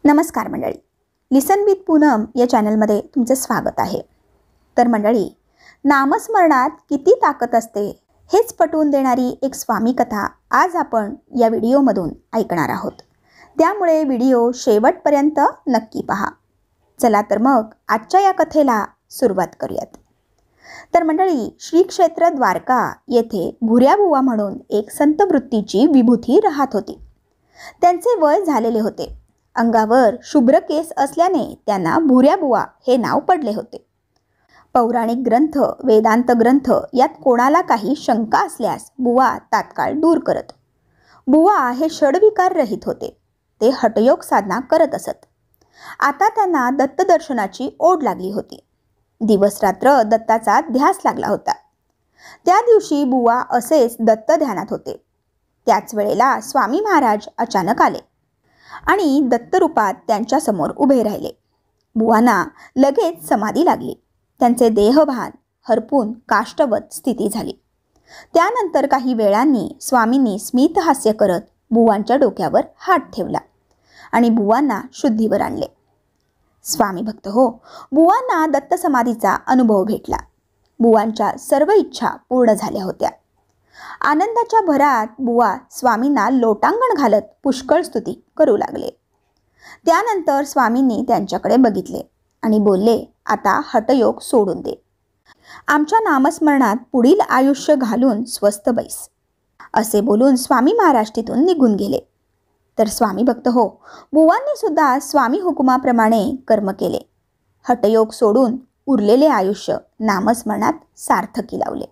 नमस्कार मंडळी, लिसन विथ पूनम या चॅनलमध्ये तुमचे स्वागत आहे। तर मंडळी, नामस्मरणात किती ताकद असते हेच पटवून देणारी एक स्वामी कथा आज आपण या व्हिडिओमधून ऐकणार आहोत। त्यामुळे व्हिडिओ शेवटपर्यंत नक्की पहा। चला तर मग आजच्या या कथेला सुरुवात करूयात। तर मंडळी, श्री क्षेत्र द्वारका येथे भुऱ्याबुवा म्हणून एक संत वृत्तीची विभूती राहत होती। त्यांचे वय झालेले होते। अंगावर शुभ्र केस असल्याने त्यांना भुऱ्याबुवा हे नाव पडले होते। पौराणिक ग्रंथ, वेदांत ग्रंथ यात कोणाला काही शंका असल्यास बुवा तात्काळ दूर करत। बुवा हे षडविकार रहित होते। ते हठयोग साधना करत असत। आता त्यांना दत्तदर्शनाची ओढ लागली होती। दिवस रात्र दत्ताचा ध्यास लागला होता। त्या दिवशी बुवा असेच दत्त ध्यानात होते। त्याच वेळेला स्वामी महाराज अचानक आले आणि दत्तरूपात त्यांच्या समोर उभे राहिले। बुवांना लगेच समाधी लागली। त्यांचे देहभान हरपून काष्ठवत स्थिती झाली। त्यानंतर काही वेळांनी स्वामींनी स्मित हास्य करत बुवांच्या डोक्यावर हात ठेवला आणि बुवांना शुद्धीवर आणले। स्वामी भक्त हो, बुवांना दत्त समाधीचा अनुभव भेटला। बुवांच्या सर्व इच्छा पूर्ण झाल्या होत्या। आनंदाच्या भरात बुवा स्वामींना लोटांगण घालत पुष्कळ स्तुती करू लागले। त्यानंतर स्वामींनी त्यांच्याकडे बघितले आणि बोलले, आता हठयोग सोडून दे। आमच्या नामस्मरणात पुढील आयुष्य घालून स्वस्थ बैस। असे बोलून स्वामी महाराज तिथून निघून गेले। तर स्वामी भक्त हो, बुवांनी सुद्धा स्वामी हुकुमाप्रमाणे कर्म केले। हठयोग सोडून उरलेले आयुष्य नामस्मरणात सार्थकी लावले।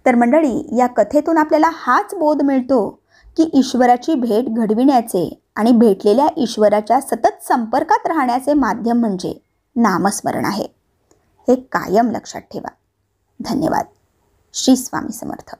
तर मंडळी, या कथेतून आपल्याला हाच बोध मिळतो की ईश्वराची भेट घडविण्याचे आणि भेटलेल्या ईश्वराच्या सतत संपर्कात राहण्याचे माध्यम म्हणजे नामस्मरण आहे। हे कायम लक्षात ठेवा। धन्यवाद। श्री स्वामी समर्थ।